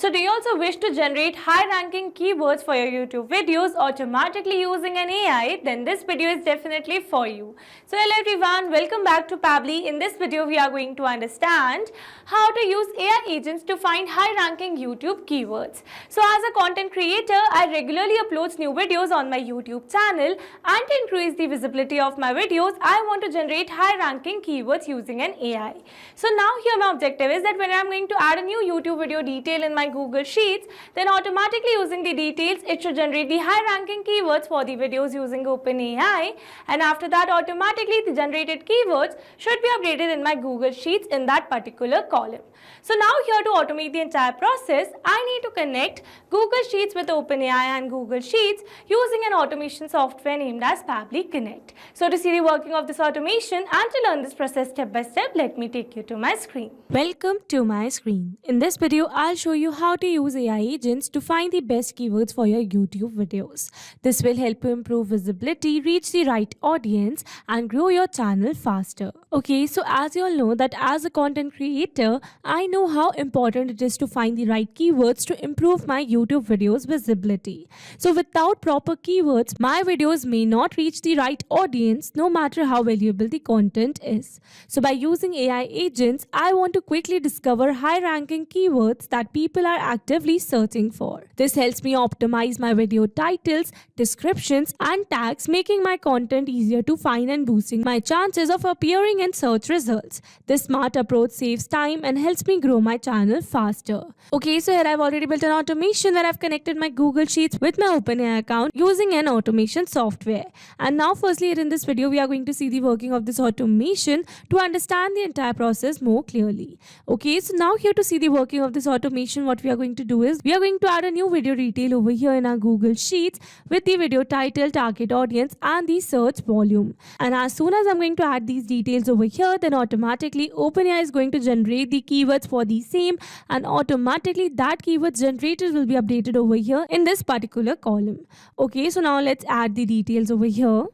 So do you also wish to generate high-ranking keywords for your YouTube videos automatically using an AI? Then this video is definitely for you. So hello everyone, welcome back to Pabbly. In this video, we are going to understand how to use AI agents to find high-ranking YouTube keywords. So as a content creator, I regularly upload new videos on my YouTube channel, and to increase the visibility of my videos, I want to generate high-ranking keywords using an AI. So now here my objective is that when I'm going to add a new YouTube video detail in my Google Sheets, then automatically using the details, it should generate the high-ranking keywords for the videos using OpenAI, and after that automatically the generated keywords should be updated in my Google Sheets in that particular column. So now here to automate the entire process, I need to connect Google Sheets with OpenAI and Google Sheets using an automation software named as Pabbly Connect. So to see the working of this automation and to learn this process step by step, let me take you to my screen. Welcome to my screen. In this video, I'll show you how to use AI agents to find the best keywords for your YouTube videos. This will help you improve visibility, reach the right audience, and grow your channel faster. Okay, so as you all know that as a content creator, I know how important it is to find the right keywords to improve my YouTube videos visibility. So without proper keywords, my videos may not reach the right audience no matter how valuable the content is. So by using AI agents, I want to quickly discover high-ranking keywords that people are actively searching for. This helps me optimize my video titles, descriptions, and tags, making my content easier to find and boosting my chances of appearing in search results. This smart approach saves time and helps me grow my channel faster. Okay, so here I've already built an automation where I've connected my Google Sheets with my OpenAI account using an automation software. And now firstly here in this video, we are going to see the working of this automation to understand the entire process more clearly. Okay, so now here to see the working of this automation, what we are going to do is we are going to add a new video detail over here in our Google Sheets with the video title, target audience, and the search volume. And as soon as I'm going to add these details over here, then automatically OpenAI is going to generate the keywords for the same, and automatically that keywords generated will be updated over here in this particular column. Okay, so now let's add the details over here.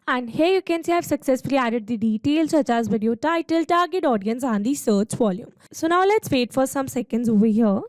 And here you can see I've successfully added the details such as video title, target audience, and the search volume. So now let's wait for some seconds over here.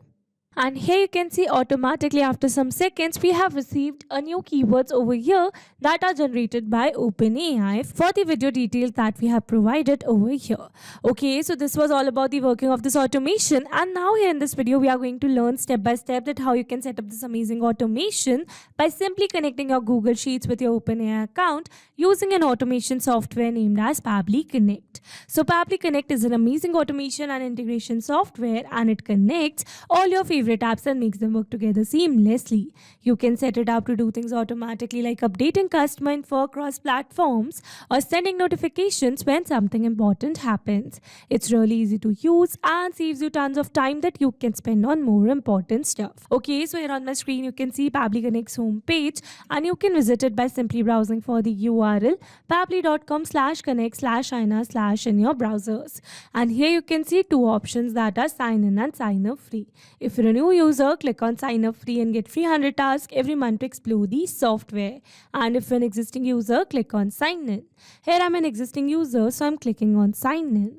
And here you can see automatically after some seconds we have received a new keywords over here that are generated by OpenAI for the video details that we have provided over here. Okay, so this was all about the working of this automation, and now here in this video we are going to learn step by step that how you can set up this amazing automation by simply connecting your Google Sheets with your OpenAI account using an automation software named as Pabbly Connect. So Pabbly Connect is an amazing automation and integration software, and it connects all your favorite apps and makes them work together seamlessly. You can set it up to do things automatically like updating customer info across platforms or sending notifications when something important happens. It's really easy to use and saves you tons of time that you can spend on more important stuff. Okay, so here on my screen you can see Pabbly Connect's homepage, and you can visit it by simply browsing for the URL pabbly.com/connect/ina/ in your browsers. And here you can see two options that are sign in and sign up free. If you're a new user, click on sign up free and get free 100 tasks every month to explore the software. And if you're an existing user, click on sign in. Here I'm an existing user, so I'm clicking on sign in.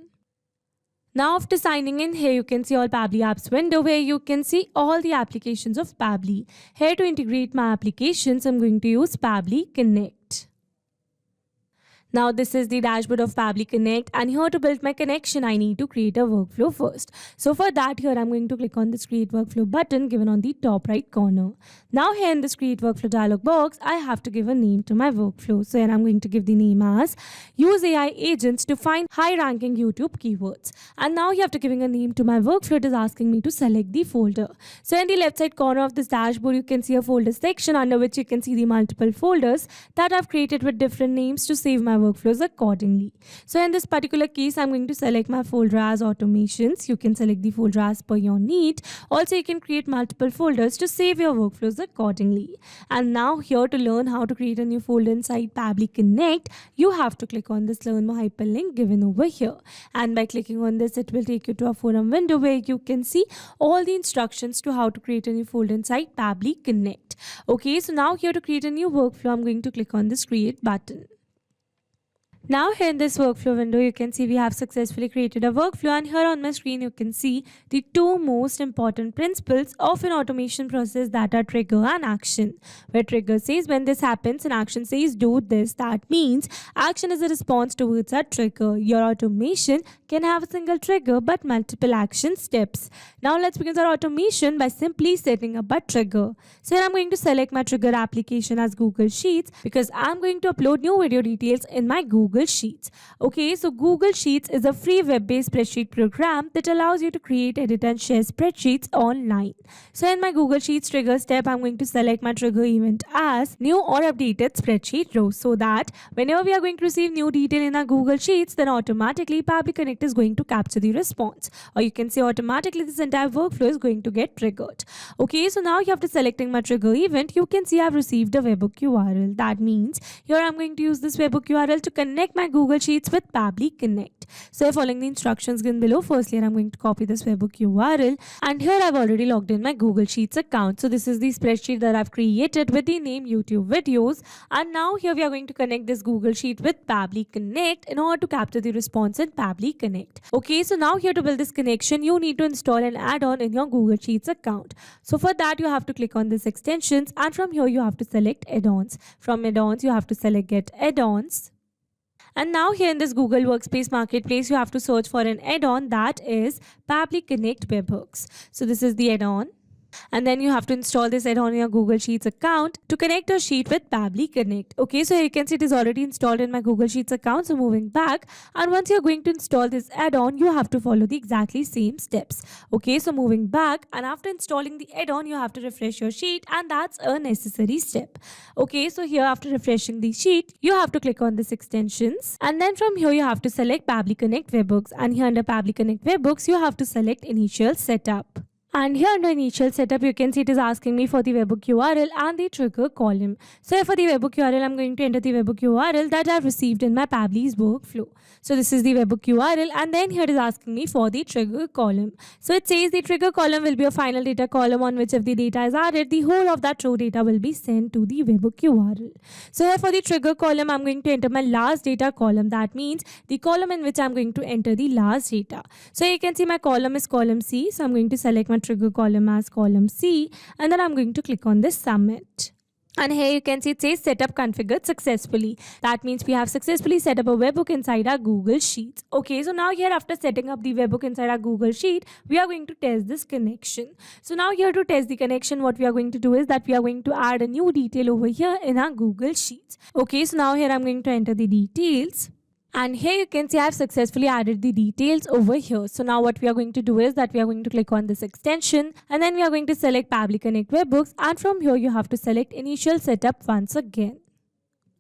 Now after signing in, here you can see all Pabbly apps window where you can see all the applications of Pabbly. Here to integrate my applications, I'm going to use Pabbly Connect. Now this is the dashboard of Pabbly Connect, and here to build my connection I need to create a workflow first. So for that, here I'm going to click on this create workflow button given on the top right corner. Now here in this create workflow dialog box, I have to give a name to my workflow. So here I'm going to give the name as use AI agents to find high ranking YouTube keywords. And now here after giving a name to my workflow, it is asking me to select the folder. So in the left side corner of this dashboard, you can see a folder section under which you can see the multiple folders that I've created with different names to save my workflows accordingly. So in this particular case, I'm going to select my folder as automations. You can select the folder as per your need. Also, you can create multiple folders to save your workflows accordingly. And now here to learn how to create a new folder inside Pabbly Connect, you have to click on this learn more hyperlink given over here. And by clicking on this, it will take you to a forum window where you can see all the instructions to how to create a new folder inside Pabbly Connect. Okay, so now here to create a new workflow, I'm going to click on this create button. Now here in this workflow window, you can see we have successfully created a workflow, and here on my screen you can see the two most important principles of an automation process, that are trigger and action. Where trigger says when this happens and action says do this. That means action is a response towards a trigger. Your automation can have a single trigger but multiple action steps. Now let's begin our automation by simply setting up a trigger. So here I'm going to select my trigger application as Google Sheets because I'm going to upload new video details in my Google Sheets. Okay, so Google Sheets is a free web-based spreadsheet program that allows you to create, edit and share spreadsheets online. So in my Google Sheets trigger step, I'm going to select my trigger event as new or updated spreadsheet row, so that whenever we are going to receive new detail in our Google Sheets, then automatically Pabbly Connect is going to capture the response, or you can say automatically this entire workflow is going to get triggered. Okay, so now after selecting my trigger event, you can see I've received a webhook URL. That means here I'm going to use this webhook URL to connect my Google Sheets with Pabbly Connect. So following the instructions given below, firstly I'm going to copy this webhook URL, and here I've already logged in my Google Sheets account. So this is the spreadsheet that I've created with the name YouTube videos, and now here we are going to connect this Google Sheet with Pabbly Connect in order to capture the response in Pabbly Connect. Okay, so now here to build this connection, you need to install an add-on in your Google Sheets account. So for that you have to click on this extensions, and from here you have to select add-ons. From add-ons you have to select get add-ons. And now here in this Google Workspace Marketplace, you have to search for an add-on, that is Pabbly Connect Webhooks. So this is the add-on. And then you have to install this add-on in your Google Sheets account to connect your sheet with Pabbly Connect. Okay, so here you can see it is already installed in my Google Sheets account. So moving back, and once you're going to install this add-on, you have to follow the exactly same steps. Okay, so moving back, and after installing the add-on, you have to refresh your sheet, and that's a necessary step. Okay, so here after refreshing the sheet, you have to click on this extensions, and then from here you have to select Pabbly Connect Webhooks, and here under Pabbly Connect Webhooks, you have to select initial setup. And here under initial setup, you can see it is asking me for the webhook URL and the trigger column. So for the webhook URL, I'm going to enter the webhook URL that I've received in my Pabbly's workflow. So this is the webhook URL, and then here it is asking me for the trigger column. So it says the trigger column will be a final data column on which if the data is added, the whole of that row data will be sent to the webhook URL. So here for the trigger column, I'm going to enter my last data column. That means the column in which I'm going to enter the last data. So you can see my column is column C. So I'm going to select my trigger column as column C, and then I'm going to click on this submit. And here you can see it says setup configured successfully. That means we have successfully set up a webhook inside our Google Sheets. Okay, so now here after setting up the webhook inside our Google Sheet, we are going to test this connection. So now here to test the connection, what we are going to do is that we are going to add a new detail over here in our Google Sheets. Okay, so now here I'm going to enter the details. And here you can see I've successfully added the details over here. So now what we are going to do is that we are going to click on this extension, and then we are going to select Pabbly Connect Webhooks, and from here you have to select initial setup once again.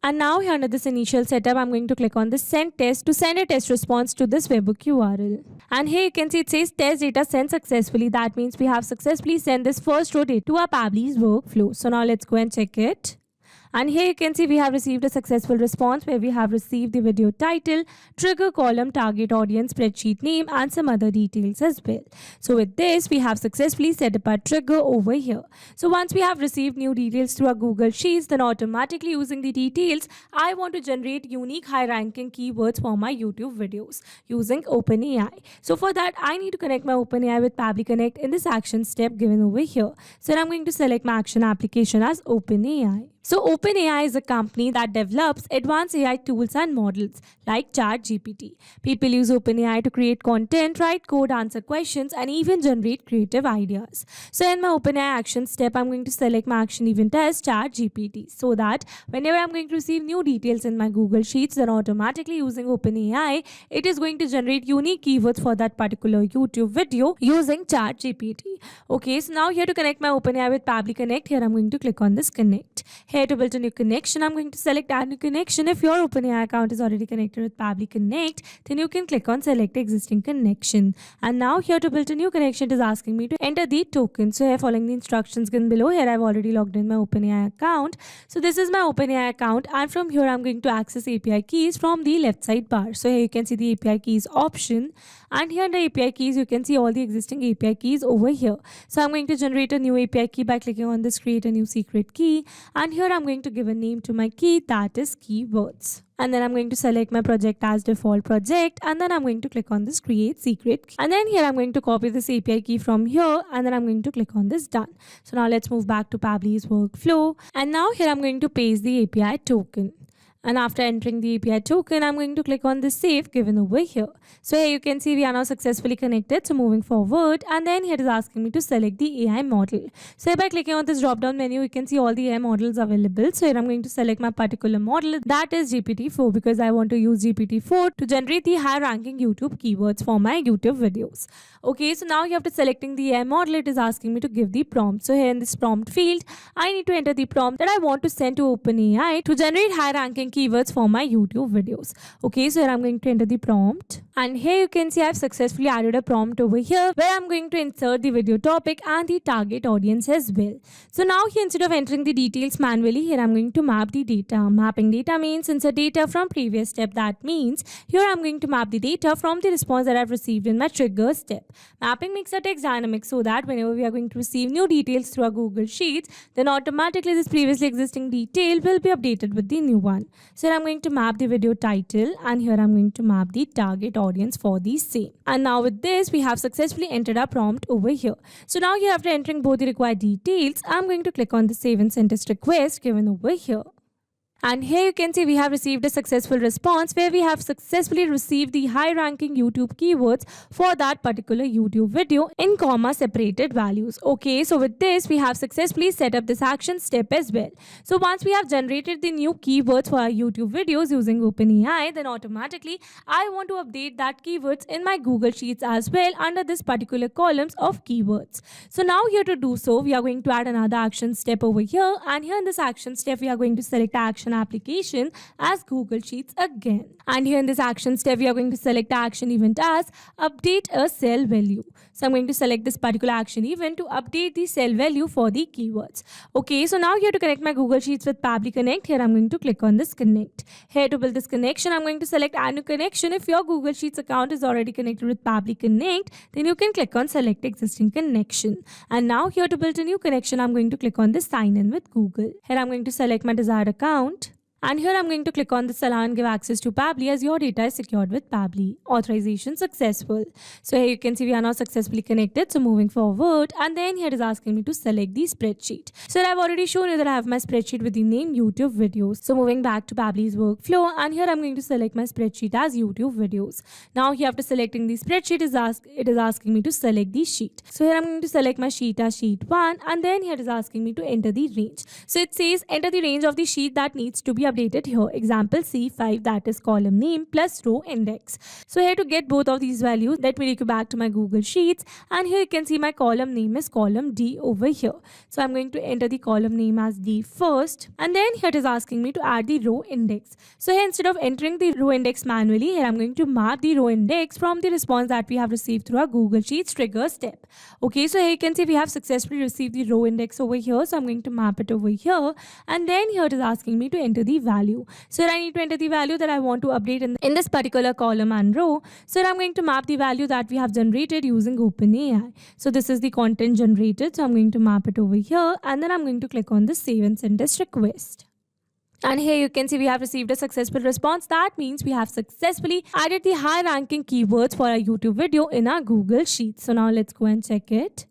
And now here under this initial setup, I'm going to click on this send test to send a test response to this webhook URL. And here you can see it says test data sent successfully. That means we have successfully sent this first row data to our Pabbly's workflow. So now let's go and check it. And here you can see we have received a successful response where we have received the video title, trigger column, target audience, spreadsheet name, and some other details as well. So with this, we have successfully set up our trigger over here. So once we have received new details through our Google Sheets, then automatically using the details, I want to generate unique high-ranking keywords for my YouTube videos using OpenAI. So for that, I need to connect my OpenAI with Pabbly Connect in this action step given over here. So I'm going to select my action application as OpenAI. So OpenAI is a company that develops advanced AI tools and models like ChatGPT. People use OpenAI to create content, write code, answer questions, and even generate creative ideas. So in my OpenAI action step, I'm going to select my action event as ChatGPT, so that whenever I'm going to receive new details in my Google Sheets, then automatically using OpenAI, it is going to generate unique keywords for that particular YouTube video using ChatGPT. Okay, so now here to connect my OpenAI with Pabbly Connect, here I'm going to click on this connect. Here to build a new connection, I'm going to select add new connection. If your OpenAI account is already connected with Pabbly Connect, then you can click on select existing connection. And now here to build a new connection, it is asking me to enter the token. So here following the instructions given below, here I've already logged in my OpenAI account. So this is my OpenAI account, and from here I'm going to access API keys from the left side bar. So here you can see the API keys option, and here under API keys you can see all the existing API keys over here. So I'm going to generate a new API key by clicking on this create a new secret key, and here here I'm going to give a name to my key, that is keywords. And then I'm going to select my project as default project, and then I'm going to click on this create secret key. And then here I'm going to copy this API key from here, and then I'm going to click on this done. So now let's move back to Pabbly's workflow. And now here I'm going to paste the API token. And after entering the API token, I'm going to click on this save given over here. So here you can see we are now successfully connected. So moving forward, and then here it is asking me to select the AI model. So here by clicking on this drop down menu, you can see all the AI models available. So here I'm going to select my particular model, that is GPT-4, because I want to use GPT-4 to generate the high ranking YouTube keywords for my YouTube videos. Okay, so now you have to selecting the AI model, it is asking me to give the prompt. So here in this prompt field, I need to enter the prompt that I want to send to OpenAI to generate high ranking keywords for my YouTube videos. Okay, so here I'm going to enter the prompt, and here you can see I've successfully added a prompt over here where I'm going to insert the video topic and the target audience as well. So now here, instead of entering the details manually, here I'm going to map the data. Mapping data means insert data from previous step. That means here I'm going to map the data from the response that I've received in my trigger step. Mapping makes our text dynamic so that whenever we are going to receive new details through our Google Sheets, then automatically this previously existing detail will be updated with the new one. So here I'm going to map the video title, and here I'm going to map the target audience for the same. And now with this, we have successfully entered our prompt over here. So now here, after entering both the required details, I'm going to click on the save and send test request given over here. And here you can see we have received a successful response where we have successfully received the high ranking YouTube keywords for that particular YouTube video in comma separated values. Okay, so with this we have successfully set up this action step as well. So once we have generated the new keywords for our YouTube videos using OpenAI, then automatically I want to update that keywords in my Google Sheets as well under this particular columns of keywords. So now here to do so, we are going to add another action step over here, and here in this action step we are going to select action application as Google Sheets again. And here in this action step, we are going to select the action event as update a cell value. So I'm going to select this particular action event to update the cell value for the keywords. Okay, so now here to connect my Google Sheets with Pabbly Connect, here I'm going to click on this connect. Here to build this connection, I'm going to select add new connection. If your Google Sheets account is already connected with Pabbly Connect, then you can click on select existing connection. And now here to build a new connection, I'm going to click on this sign in with Google. Here I'm going to select my desired account. And here I'm going to click on this allow and give access to Pabbly as your data is secured with Pabbly. Authorization successful. So here you can see we are now successfully connected. So moving forward, and then here it is asking me to select the spreadsheet. So I've already shown you that I have my spreadsheet with the name YouTube videos. So moving back to Pabbly's workflow, and here I'm going to select my spreadsheet as YouTube videos. Now here after selecting the spreadsheet, it is asking me to select the sheet. So here I'm going to select my sheet as sheet 1, and then here it is asking me to enter the range. So it says enter the range of the sheet that needs to be updated here. Example C5, that is column name plus row index. So here to get both of these values, let me take you back to my Google Sheets, and here you can see my column name is column D over here. So I'm going to enter the column name as D first, and then here it is asking me to add the row index. So here instead of entering the row index manually, here I'm going to map the row index from the response that we have received through our Google Sheets trigger step. Okay, so here you can see we have successfully received the row index over here. So I'm going to map it over here, and then here it is asking me to enter the value. So here I need to enter the value that I want to update in this particular column and row. So here I'm going to map the value that we have generated using OpenAI. So this is the content generated. So I'm going to map it over here, and then I'm going to click on the save and send test request. And here you can see we have received a successful response. That means we have successfully added the high ranking keywords for our YouTube video in our Google Sheets. So now let's go and check it.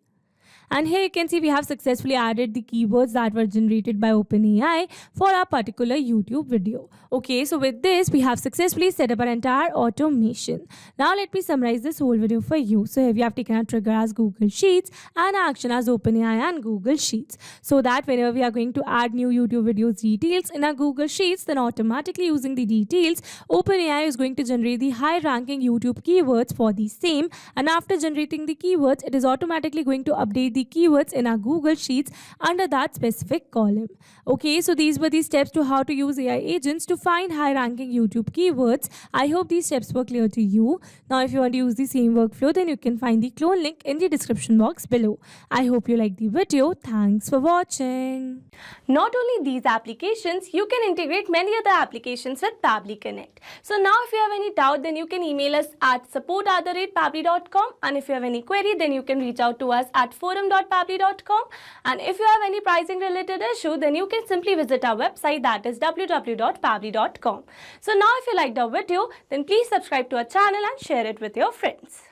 And here you can see we have successfully added the keywords that were generated by OpenAI for our particular YouTube video. Okay, so with this, we have successfully set up our entire automation. Now let me summarize this whole video for you. So here we have taken our trigger as Google Sheets and our action as OpenAI and Google Sheets. So that whenever we are going to add new YouTube videos details in our Google Sheets, then automatically using the details, OpenAI is going to generate the high ranking YouTube keywords for the same. And after generating the keywords, it is automatically going to update the keywords in our Google Sheets under that specific column. Okay, so these were the steps to how to use AI agents to find high ranking YouTube keywords. I hope these steps were clear to you. Now if you want to use the same workflow, then you can find the clone link in the description box below. I hope you liked the video. Thanks for watching. Not only these applications, you can integrate many other applications with Pabbly Connect. So now if you have any doubt, then you can email us at support@pabbly.com, and if you have any query, then you can reach out to us at forum showroom.pabbly.com. And if you have any pricing related issue, then you can simply visit our website, that is www.pabbly.com. So now if you liked our video, then please subscribe to our channel and share it with your friends.